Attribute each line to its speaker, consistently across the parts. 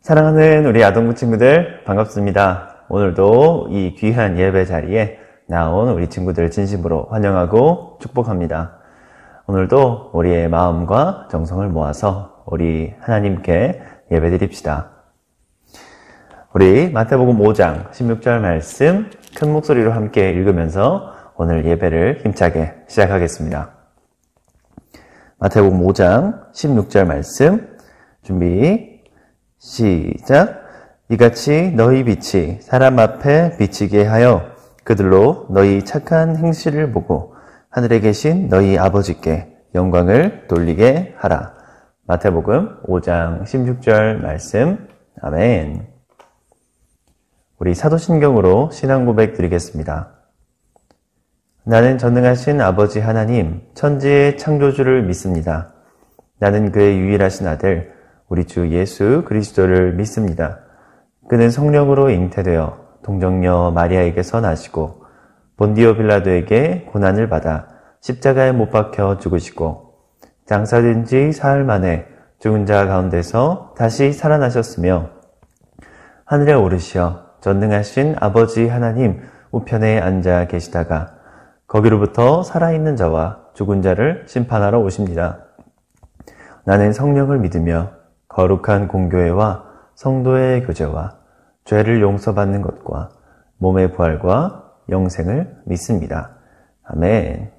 Speaker 1: 사랑하는 우리 아동부 친구들 반갑습니다. 오늘도 이 귀한 예배 자리에 나온 우리 친구들 진심으로 환영하고 축복합니다. 오늘도 우리의 마음과 정성을 모아서 우리 하나님께 예배 드립시다. 우리 마태복음 5장 16절 말씀 큰 목소리로 함께 읽으면서 오늘 예배를 힘차게 시작하겠습니다. 마태복음 5장 16절 말씀 준비 시작. 이같이 너희 빛이 사람 앞에 비치게 하여 그들로 너희 착한 행실을 보고 하늘에 계신 너희 아버지께 영광을 돌리게 하라. 마태복음 5장 16절 말씀. 아멘. 우리 사도신경으로 신앙 고백 드리겠습니다. 나는 전능하신 아버지 하나님, 천지의 창조주를 믿습니다. 나는 그의 유일하신 아들 우리 주 예수 그리스도를 믿습니다. 그는 성령으로 잉태되어 동정녀 마리아에게서 나시고 본디오 빌라도에게 고난을 받아 십자가에 못 박혀 죽으시고 장사된 지 사흘 만에 죽은 자 가운데서 다시 살아나셨으며 하늘에 오르시어 전능하신 아버지 하나님 우편에 앉아 계시다가 거기로부터 살아있는 자와 죽은 자를 심판하러 오십니다. 나는 성령을 믿으며 거룩한 공교회와 성도의 교제와 죄를 용서받는 것과 몸의 부활과 영생을 믿습니다. 아멘.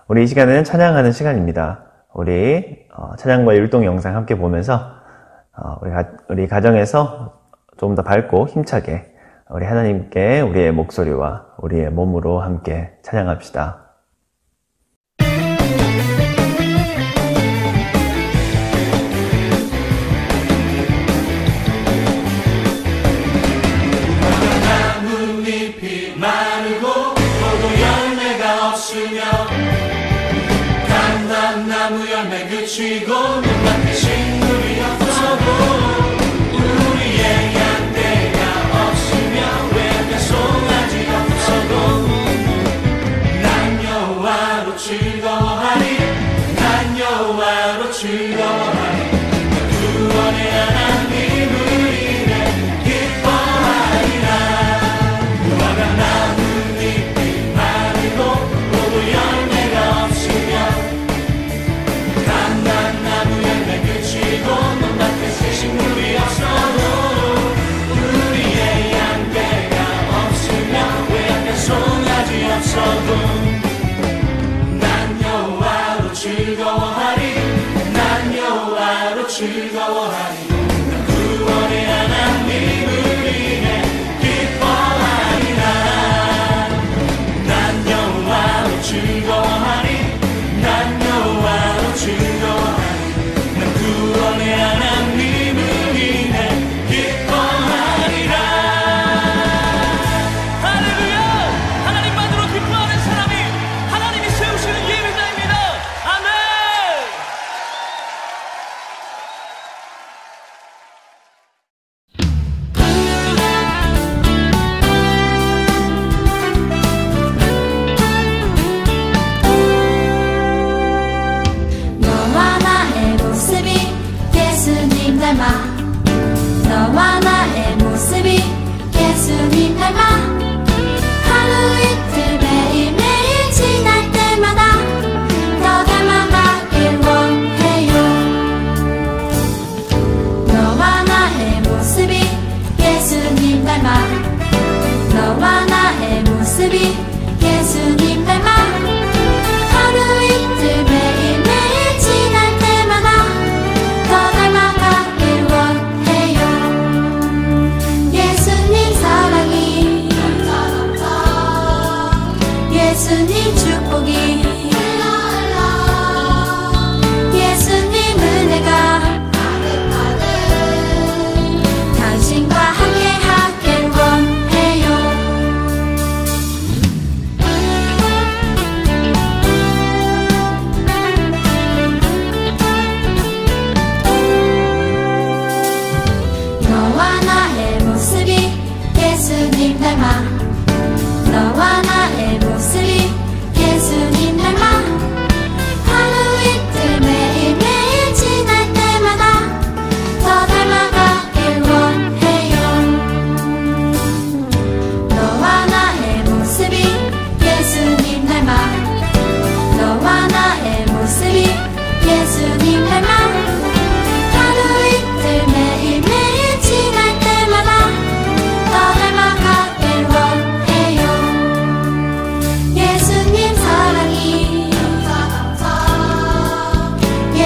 Speaker 1: 우리 이 시간은 찬양하는 시간입니다. 우리 찬양과 율동 영상 함께 보면서 우리 가정에서 좀 더 밝고 힘차게 우리 하나님께 우리의 목소리와 우리의 몸으로 함께 찬양합시다.
Speaker 2: 감람나무 열매 그치고 눈앞에 식물이 없어도 우리의 양떼가 없으며 외양간 송아지 없어도 난 여호와로 즐거워하리 난 여호와로 즐거워하리 구원의 하나님을 인해 기뻐하리라. 무화과 나뭇잎이 마르고 포도 열매가 없으며 감람나무 열매 그치고 눈앞에 식물이 없어도 우리의 양떼가 없으며 외양간 송아지 없어도 난 여호와로 즐거워하리 난 여호와로 즐거워하리 구원의 하나님을 인해 기뻐하리라. 난 여호와로 즐거워하리 난 여호와로 즐거워하리 난 구원의 하나님을 인해 기뻐하리라. 할렐루야. 하나님만으로 기뻐하는 사람이 하나님이 세우시는 예배자입니다. 아멘.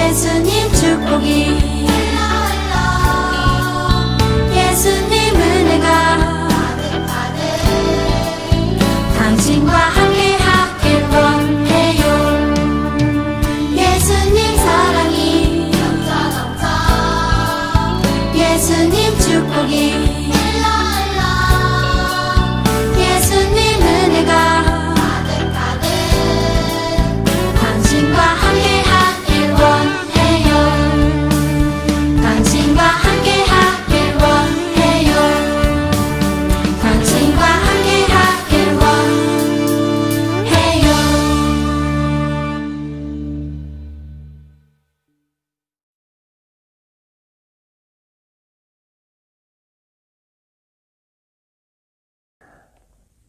Speaker 3: 예수님 축복이 예수님 은혜가 당신과 함께 하길 원해요. 예수님 사랑이 예수님 축복이 예수님 은혜가 당신과 함께 하길 원해요. 당신과 함께 하길 원해요. 당신과 함께 하길 원해요.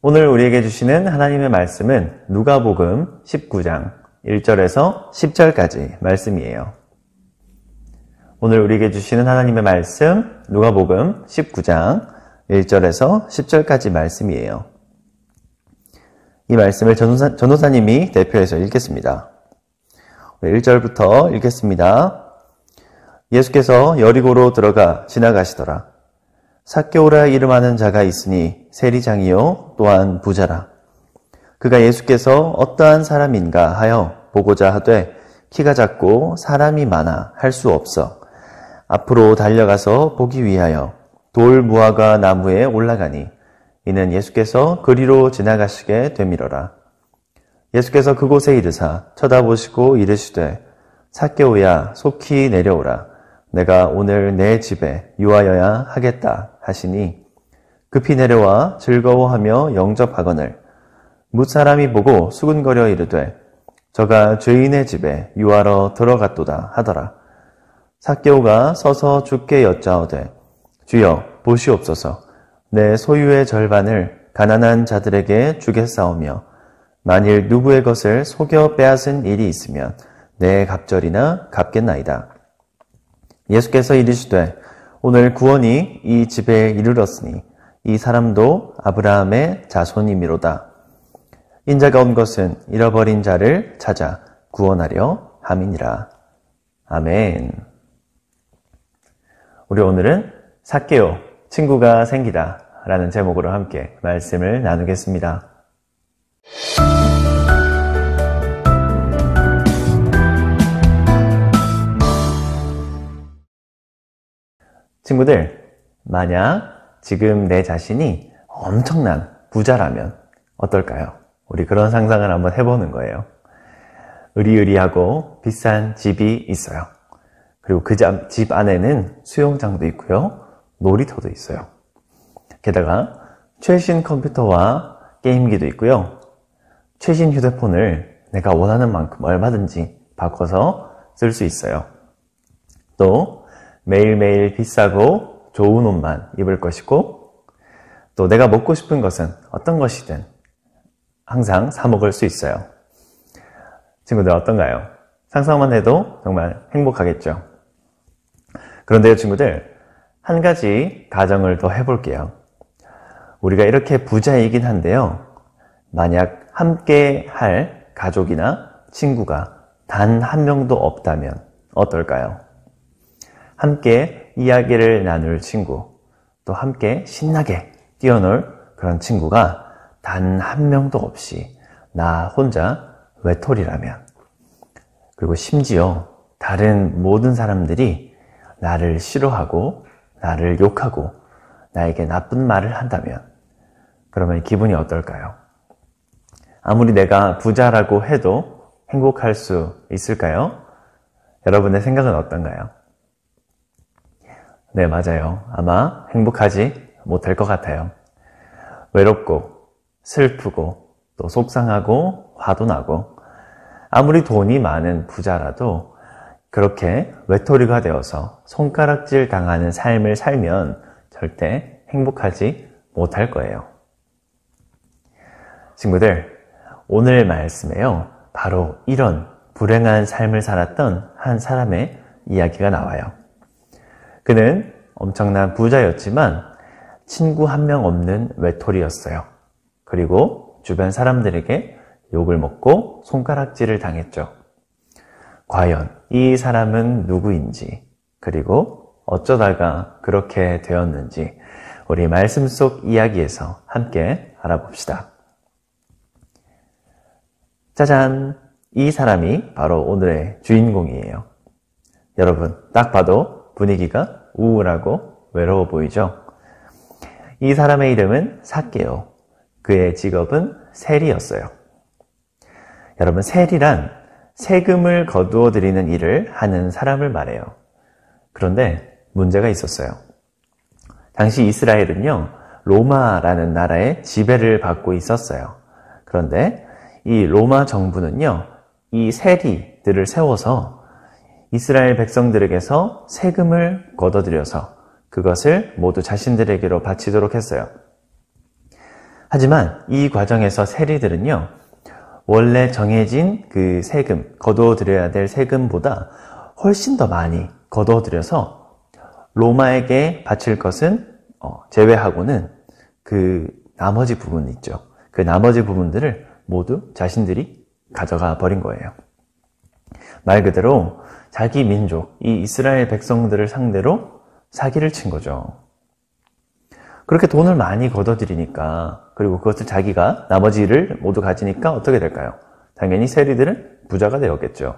Speaker 1: 오늘 우리에게 주시는 하나님의 말씀은 누가복음 19장 1절에서 10절까지 말씀이에요. 오늘 우리에게 주시는 하나님의 말씀 누가복음 19장 1절에서 10절까지 말씀이에요. 이 말씀을 전도사님이 대표해서 읽겠습니다. 1절부터 읽겠습니다. 예수께서 여리고로 들어가 지나가시더라. 삭개오라 이름하는 자가 있으니 세리장이요 또한 부자라. 그가 예수께서 어떠한 사람인가 하여 보고자 하되 키가 작고 사람이 많아 할 수 없어 앞으로 달려가서 보기 위하여 돌 무화과 나무에 올라가니 이는 예수께서 그리로 지나가시게 되밀어라. 예수께서 그곳에 이르사 쳐다보시고 이르시되 삭개오야 속히 내려오라. 내가 오늘 내 집에 유하여야 하겠다 하시니 급히 내려와 즐거워하며 영접하거늘 뭇사람이 보고 수군거려 이르되 저가 죄인의 집에 유하러 들어갔도다 하더라. 삭개오가 서서 주께 여짜오되 주여 보시옵소서. 내 소유의 절반을 가난한 자들에게 주겠사오며 만일 누구의 것을 속여 빼앗은 일이 있으면 내 갑절이나 갚겠나이다. 예수께서 이르시되 오늘 구원이 이 집에 이르렀으니 이 사람도 아브라함의 자손이미로다. 인자가 온 것은 잃어버린 자를 찾아 구원하려 함이니라. 아멘. 우리 오늘은 삭개오, 친구가 생기다 라는 제목으로 함께 말씀을 나누겠습니다. 친구들, 만약 지금 내 자신이 엄청난 부자라면 어떨까요? 우리 그런 상상을 한번 해보는 거예요. 으리으리하고 비싼 집이 있어요. 그리고 그 집 안에는 수영장도 있고요. 놀이터도 있어요. 게다가 최신 컴퓨터와 게임기도 있고요. 최신 휴대폰을 내가 원하는 만큼 얼마든지 바꿔서 쓸 수 있어요. 또 매일매일 비싸고 좋은 옷만 입을 것이고 또 내가 먹고 싶은 것은 어떤 것이든 항상 사 먹을 수 있어요. 친구들 어떤가요? 상상만 해도 정말 행복하겠죠? 그런데요 친구들, 한 가지 가정을 더 해볼게요. 우리가 이렇게 부자이긴 한데요. 만약 함께 할 가족이나 친구가 단 한 명도 없다면 어떨까요? 함께 이야기를 나눌 친구, 또 함께 신나게 뛰어놀 그런 친구가 단 한 명도 없이 나 혼자 외톨이라면, 그리고 심지어 다른 모든 사람들이 나를 싫어하고 나를 욕하고 나에게 나쁜 말을 한다면 그러면 기분이 어떨까요? 아무리 내가 부자라고 해도 행복할 수 있을까요? 여러분의 생각은 어떤가요? 네, 맞아요. 아마 행복하지 못할 것 같아요. 외롭고 슬프고 또 속상하고 화도 나고 아무리 돈이 많은 부자라도 그렇게 외톨이가 되어서 손가락질 당하는 삶을 살면 절대 행복하지 못할 거예요. 친구들, 오늘 말씀에요. 바로 이런 불행한 삶을 살았던 한 사람의 이야기가 나와요. 그는 엄청난 부자였지만 친구 한 명 없는 외톨이였어요. 그리고 주변 사람들에게 욕을 먹고 손가락질을 당했죠. 과연 이 사람은 누구인지, 그리고 어쩌다가 그렇게 되었는지 우리 말씀 속 이야기에서 함께 알아봅시다. 짜잔! 이 사람이 바로 오늘의 주인공이에요. 여러분, 딱 봐도 분위기가 우울하고 외로워 보이죠? 이 사람의 이름은 삭개오. 그의 직업은 세리였어요. 여러분, 세리란 세금을 거두어 드리는 일을 하는 사람을 말해요. 그런데 문제가 있었어요. 당시 이스라엘은요, 로마라는 나라의 지배를 받고 있었어요. 그런데 이 로마 정부는요, 이 세리들을 세워서 이스라엘 백성들에게서 세금을 걷어들여서 그것을 모두 자신들에게로 바치도록 했어요. 하지만 이 과정에서 세리들은요, 원래 정해진 그 세금, 거두어들여야 될 세금보다 훨씬 더 많이 거두어들여서 로마에게 바칠 것은 제외하고는 그 나머지 부분 있죠. 그 나머지 부분들을 모두 자신들이 가져가 버린 거예요. 말 그대로 자기 민족, 이 이스라엘 백성들을 상대로 사기를 친 거죠. 그렇게 돈을 많이 걷어들이니까, 그리고 그것을 자기가 나머지를 모두 가지니까 어떻게 될까요? 당연히 세리들은 부자가 되었겠죠.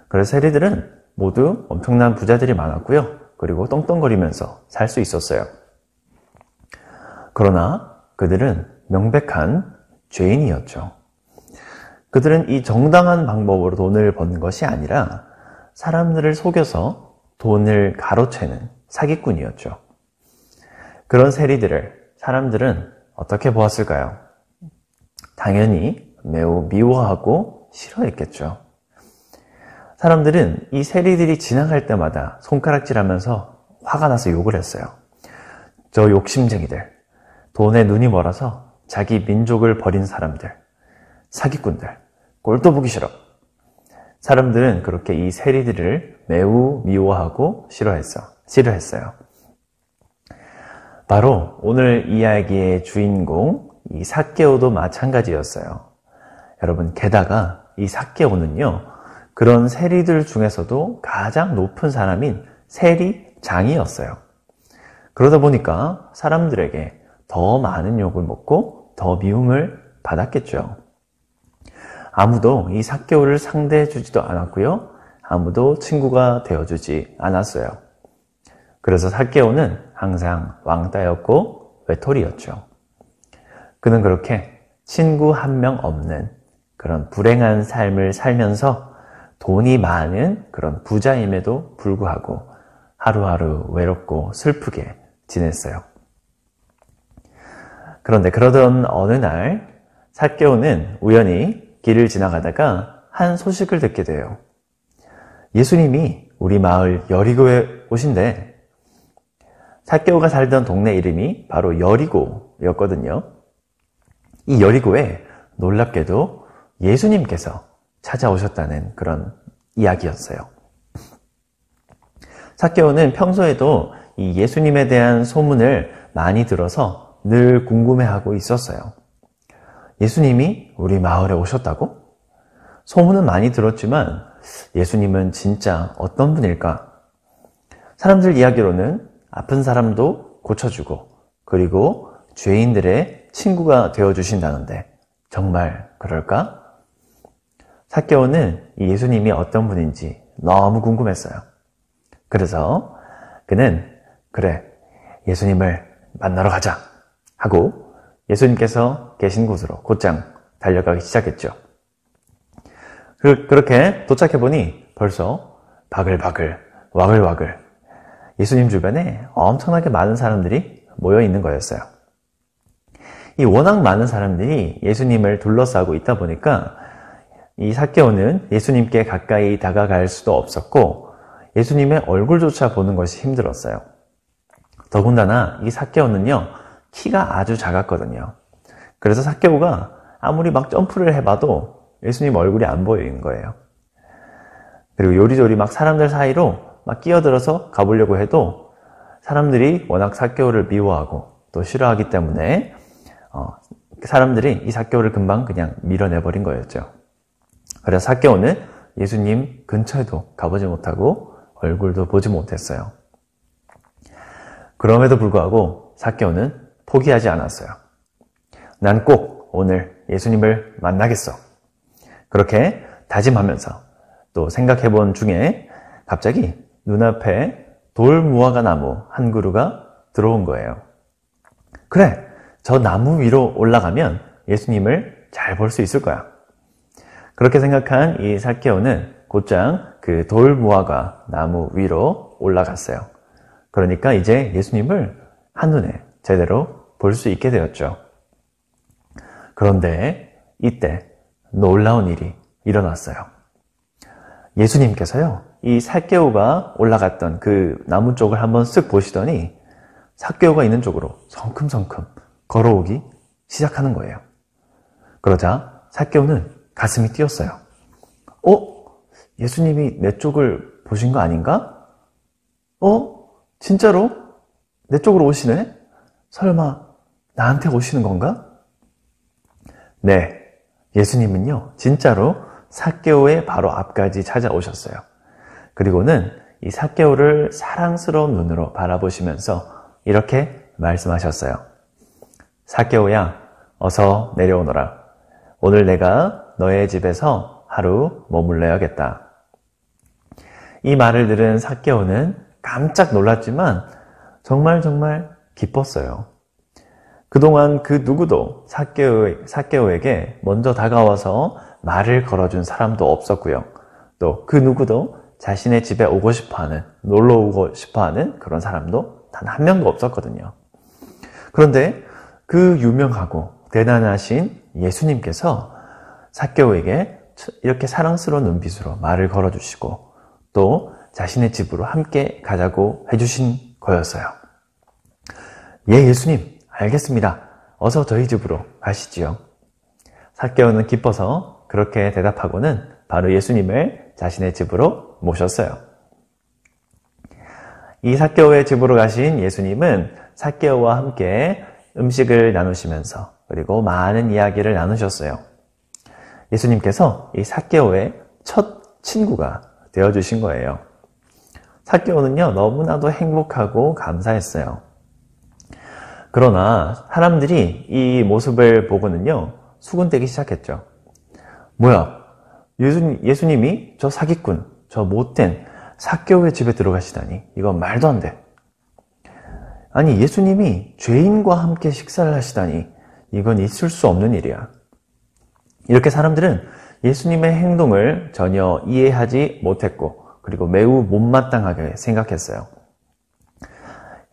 Speaker 1: 그래서 세리들은 모두 엄청난 부자들이 많았고요. 그리고 떵떵거리면서 살 수 있었어요. 그러나 그들은 명백한 죄인이었죠. 그들은 이 정당한 방법으로 돈을 버는 것이 아니라 사람들을 속여서 돈을 가로채는 사기꾼이었죠. 그런 세리들을 사람들은 어떻게 보았을까요? 당연히 매우 미워하고 싫어했겠죠. 사람들은 이 세리들이 지나갈 때마다 손가락질하면서 화가 나서 욕을 했어요. 저 욕심쟁이들, 돈에 눈이 멀어서 자기 민족을 버린 사람들, 사기꾼들, 꼴도 보기 싫어. 사람들은 그렇게 이 세리들을 매우 미워하고 싫어했어요. 바로 오늘 이야기의 주인공, 이 삭개오도 마찬가지였어요. 여러분, 게다가 이 삭개오는요, 그런 세리들 중에서도 가장 높은 사람인 세리장이었어요. 그러다 보니까 사람들에게 더 많은 욕을 먹고 더 미움을 받았겠죠. 아무도 이 삭개오를 상대해 주지도 않았고요. 아무도 친구가 되어주지 않았어요. 그래서 삭개오는 항상 왕따였고 외톨이였죠. 그는 그렇게 친구 한 명 없는 그런 불행한 삶을 살면서 돈이 많은 그런 부자임에도 불구하고 하루하루 외롭고 슬프게 지냈어요. 그런데 그러던 어느 날 삭개오는 우연히 길을 지나가다가 한 소식을 듣게 돼요. 예수님이 우리 마을 여리고에 오신대. 삭개오가 살던 동네 이름이 바로 여리고였거든요. 이 여리고에 놀랍게도 예수님께서 찾아오셨다는 그런 이야기였어요. 삭개오는 평소에도 이 예수님에 대한 소문을 많이 들어서 늘 궁금해하고 있었어요. 예수님이 우리 마을에 오셨다고? 소문은 많이 들었지만 예수님은 진짜 어떤 분일까? 사람들 이야기로는 아픈 사람도 고쳐주고 그리고 죄인들의 친구가 되어주신다는데 정말 그럴까? 삭개오는 이 예수님이 어떤 분인지 너무 궁금했어요. 그래서 그는 그래, 예수님을 만나러 가자 하고 예수님께서 계신 곳으로 곧장 달려가기 시작했죠. 그렇게 도착해보니 벌써 바글바글, 와글와글 예수님 주변에 엄청나게 많은 사람들이 모여 있는 거였어요. 이 워낙 많은 사람들이 예수님을 둘러싸고 있다 보니까 이 삭개오는 예수님께 가까이 다가갈 수도 없었고 예수님의 얼굴조차 보는 것이 힘들었어요. 더군다나 이 삭개오는요, 키가 아주 작았거든요. 그래서 삭개오가 아무리 막 점프를 해봐도 예수님 얼굴이 안 보이는 거예요. 그리고 요리조리 막 사람들 사이로 막 끼어들어서 가보려고 해도 사람들이 워낙 삭개오를 미워하고 또 싫어하기 때문에 사람들이 이 삭개오를 금방 그냥 밀어내버린 거였죠. 그래서 삭개오는 예수님 근처에도 가보지 못하고 얼굴도 보지 못했어요. 그럼에도 불구하고 삭개오는 포기하지 않았어요. 난 꼭 오늘 예수님을 만나겠어. 그렇게 다짐하면서 또 생각해본 중에 갑자기 눈앞에 돌무화과 나무 한 그루가 들어온 거예요. 그래, 저 나무 위로 올라가면 예수님을 잘 볼 수 있을 거야. 그렇게 생각한 이 삭개오는 곧장 그 돌무화과 나무 위로 올라갔어요. 그러니까 이제 예수님을 한눈에 제대로 볼 수 있게 되었죠. 그런데 이때 놀라운 일이 일어났어요. 예수님께서요, 이 삭개오가 올라갔던 그 나무 쪽을 한번 쓱 보시더니 삭개오가 있는 쪽으로 성큼성큼 걸어오기 시작하는 거예요. 그러자 삭개오는 가슴이 뛰었어요. 예수님이 내 쪽을 보신 거 아닌가? 진짜로? 내 쪽으로 오시네? 설마 나한테 오시는 건가? 네, 예수님은요, 진짜로 삭개오의 바로 앞까지 찾아오셨어요. 그리고는 이 삭개오를 사랑스러운 눈으로 바라보시면서 이렇게 말씀하셨어요. 삭개오야, 어서 내려오너라. 오늘 내가 너의 집에서 하루 머물러야겠다. 이 말을 들은 삭개오는 깜짝 놀랐지만 정말 기뻤어요. 그동안 그 누구도 삭개오에게 먼저 다가와서 말을 걸어준 사람도 없었고요. 또 그 누구도 자신의 집에 오고 싶어하는, 놀러 오고 싶어하는 그런 사람도 단 한 명도 없었거든요. 그런데 그 유명하고 대단하신 예수님께서 삭개오에게 이렇게 사랑스러운 눈빛으로 말을 걸어주시고 또 자신의 집으로 함께 가자고 해주신 거였어요. 예, 예수님, 알겠습니다. 어서 저희 집으로 가시지요. 삭개오는 기뻐서 그렇게 대답하고는 바로 예수님을 자신의 집으로 모셨어요. 이 삭개오의 집으로 가신 예수님은 삭개오와 함께 음식을 나누시면서 그리고 많은 이야기를 나누셨어요. 예수님께서 이 삭개오의 첫 친구가 되어주신 거예요. 삭개오는요, 너무나도 행복하고 감사했어요. 그러나 사람들이 이 모습을 보고는요, 수군대기 시작했죠. 뭐야, 예수님이 저 사기꾼, 저 못된 삭개오의 집에 들어가시다니, 이건 말도 안 돼. 아니, 예수님이 죄인과 함께 식사를 하시다니, 이건 있을 수 없는 일이야. 이렇게 사람들은 예수님의 행동을 전혀 이해하지 못했고, 그리고 매우 못마땅하게 생각했어요.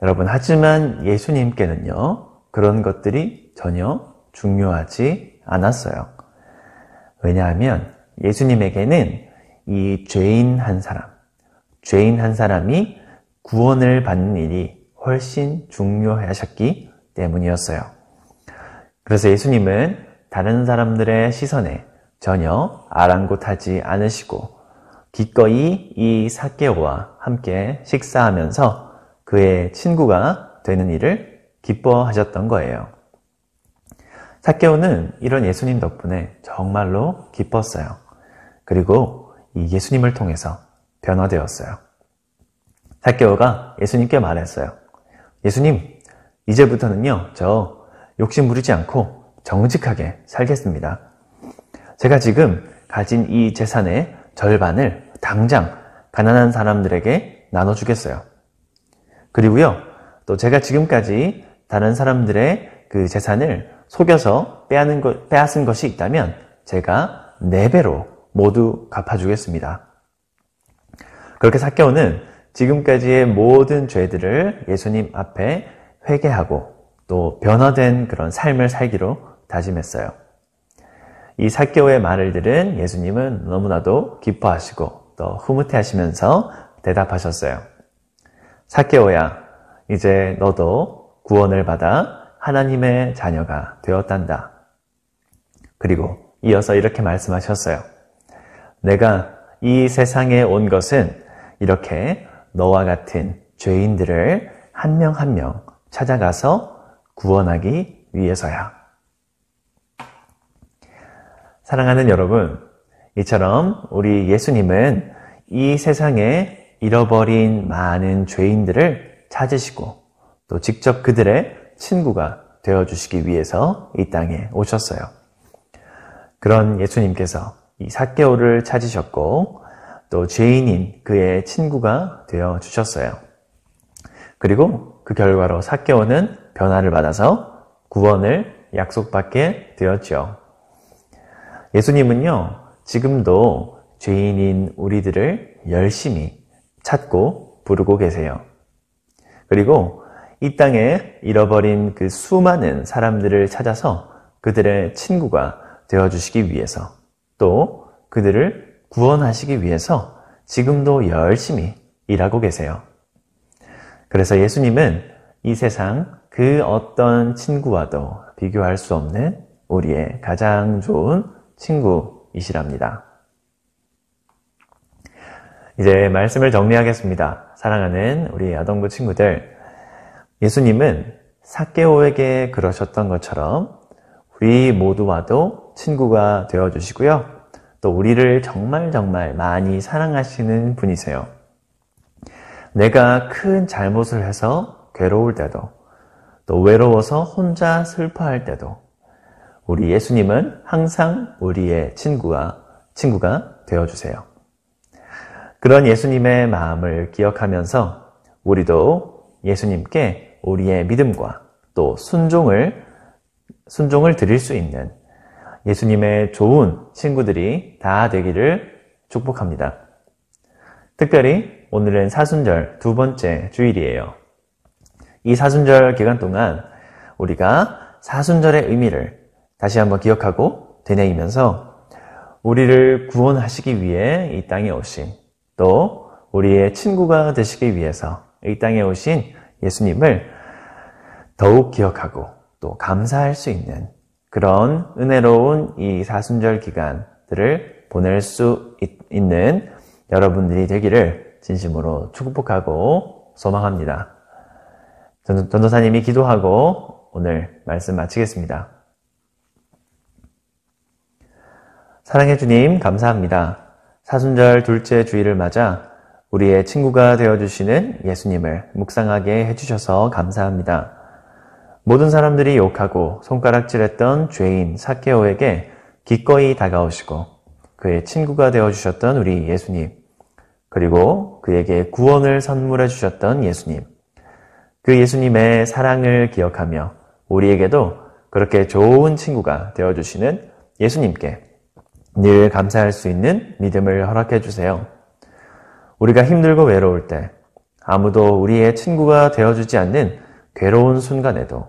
Speaker 1: 여러분, 하지만 예수님께는요, 그런 것들이 전혀 중요하지 않았어요. 왜냐하면 예수님에게는 이 죄인 한 사람이 구원을 받는 일이 훨씬 중요하셨기 때문이었어요. 그래서 예수님은 다른 사람들의 시선에 전혀 아랑곳하지 않으시고 기꺼이 이 삭개오와 함께 식사하면서 그의 친구가 되는 일을 기뻐하셨던 거예요. 삭개오는 이런 예수님 덕분에 정말로 기뻤어요. 그리고 이 예수님을 통해서 변화되었어요. 삭개오가 예수님께 말했어요. 예수님, 이제부터는요, 저 욕심 부리지 않고 정직하게 살겠습니다. 제가 지금 가진 이 재산의 절반을 당장 가난한 사람들에게 나눠주겠어요. 그리고요, 또 제가 지금까지 다른 사람들의 그 재산을 속여서 빼앗은 것이 있다면 제가 4배로 모두 갚아주겠습니다. 그렇게 삭개오는 지금까지의 모든 죄들을 예수님 앞에 회개하고 또 변화된 그런 삶을 살기로 다짐했어요. 이 삭개오의 말을 들은 예수님은 너무나도 기뻐하시고 또 흐뭇해하시면서 대답하셨어요. 삭개오야, 이제 너도 구원을 받아 하나님의 자녀가 되었단다. 그리고 이어서 이렇게 말씀하셨어요. 내가 이 세상에 온 것은 이렇게 너와 같은 죄인들을 한 명 한 명 찾아가서 구원하기 위해서야. 사랑하는 여러분, 이처럼 우리 예수님은 이 세상에 잃어버린 많은 죄인들을 찾으시고 또 직접 그들의 친구가 되어주시기 위해서 이 땅에 오셨어요. 그런 예수님께서 이 삭개오를 찾으셨고 또 죄인인 그의 친구가 되어주셨어요. 그리고 그 결과로 삭개오는 변화를 받아서 구원을 약속받게 되었죠. 예수님은요, 지금도 죄인인 우리들을 열심히 찾고 부르고 계세요. 그리고 이 땅에 잃어버린 그 수많은 사람들을 찾아서 그들의 친구가 되어주시기 위해서 또 그들을 구원하시기 위해서 지금도 열심히 일하고 계세요. 그래서 예수님은 이 세상 그 어떤 친구와도 비교할 수 없는 우리의 가장 좋은 친구이시랍니다. 이제 말씀을 정리하겠습니다. 사랑하는 우리 아동부 친구들, 예수님은 삭개오에게 그러셨던 것처럼 우리 모두와도 친구가 되어주시고요. 또 우리를 정말 많이 사랑하시는 분이세요. 내가 큰 잘못을 해서 괴로울 때도 또 외로워서 혼자 슬퍼할 때도 우리 예수님은 항상 우리의 친구가 되어주세요. 그런 예수님의 마음을 기억하면서 우리도 예수님께 우리의 믿음과 또 순종을 드릴 수 있는 예수님의 좋은 친구들이 다 되기를 축복합니다. 특별히 오늘은 사순절 두 번째 주일이에요. 이 사순절 기간 동안 우리가 사순절의 의미를 다시 한번 기억하고 되뇌이면서 우리를 구원하시기 위해 이 땅에 오신 또 우리의 친구가 되시기 위해서 이 땅에 오신 예수님을 더욱 기억하고 또 감사할 수 있는 그런 은혜로운 이 사순절 기간들을 보낼 수 있는 여러분들이 되기를 진심으로 축복하고 소망합니다. 전도사님이 기도하고 오늘 말씀 마치겠습니다. 사랑해 주님 감사합니다. 사순절 둘째 주일을 맞아 우리의 친구가 되어주시는 예수님을 묵상하게 해주셔서 감사합니다. 모든 사람들이 욕하고 손가락질했던 죄인 삭개오에게 기꺼이 다가오시고 그의 친구가 되어주셨던 우리 예수님, 그리고 그에게 구원을 선물해 주셨던 예수님, 그 예수님의 사랑을 기억하며 우리에게도 그렇게 좋은 친구가 되어주시는 예수님께 늘 감사할 수 있는 믿음을 허락해 주세요. 우리가 힘들고 외로울 때 아무도 우리의 친구가 되어주지 않는 괴로운 순간에도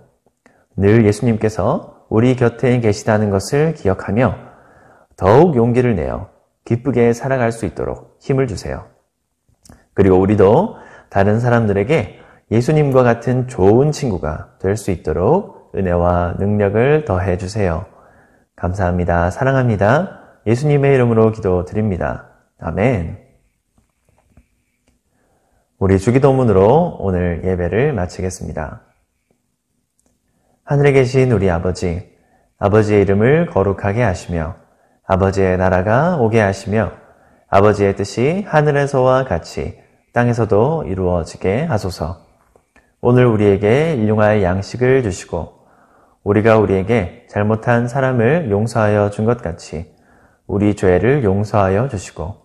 Speaker 1: 늘 예수님께서 우리 곁에 계시다는 것을 기억하며 더욱 용기를 내어 기쁘게 살아갈 수 있도록 힘을 주세요. 그리고 우리도 다른 사람들에게 예수님과 같은 좋은 친구가 될 수 있도록 은혜와 능력을 더해 주세요. 감사합니다. 사랑합니다. 예수님의 이름으로 기도드립니다. 아멘. 우리 주기도문으로 오늘 예배를 마치겠습니다. 하늘에 계신 우리 아버지, 아버지의 이름을 거룩하게 하시며 아버지의 나라가 오게 하시며 아버지의 뜻이 하늘에서와 같이 땅에서도 이루어지게 하소서. 오늘 우리에게 일용할 양식을 주시고 우리가 우리에게 잘못한 사람을 용서하여 준 것 같이 우리 죄를 용서하여 주시고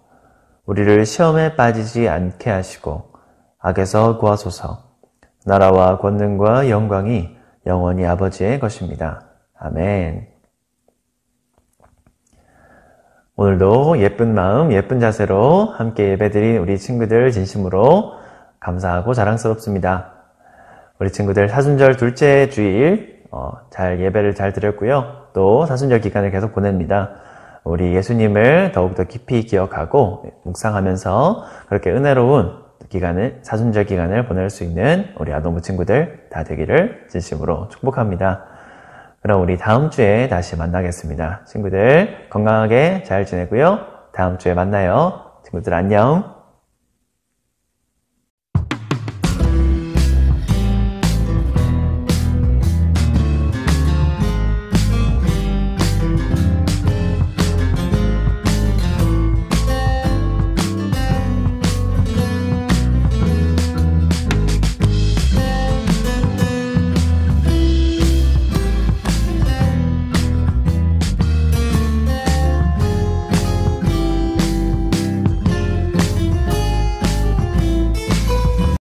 Speaker 1: 우리를 시험에 빠지지 않게 하시고 악에서 구하소서. 나라와 권능과 영광이 영원히 아버지의 것입니다. 아멘. 오늘도 예쁜 마음, 예쁜 자세로 함께 예배드린 우리 친구들 진심으로 감사하고 자랑스럽습니다. 우리 친구들 사순절 둘째 주일 잘 예배를 잘 드렸고요. 또 사순절 기간을 계속 보냅니다. 우리 예수님을 더욱더 깊이 기억하고 묵상하면서 그렇게 은혜로운 기간을, 사순절 기간을 보낼 수 있는 우리 아동부 친구들 다 되기를 진심으로 축복합니다. 그럼 우리 다음 주에 다시 만나겠습니다. 친구들 건강하게 잘 지내고요. 다음 주에 만나요. 친구들 안녕.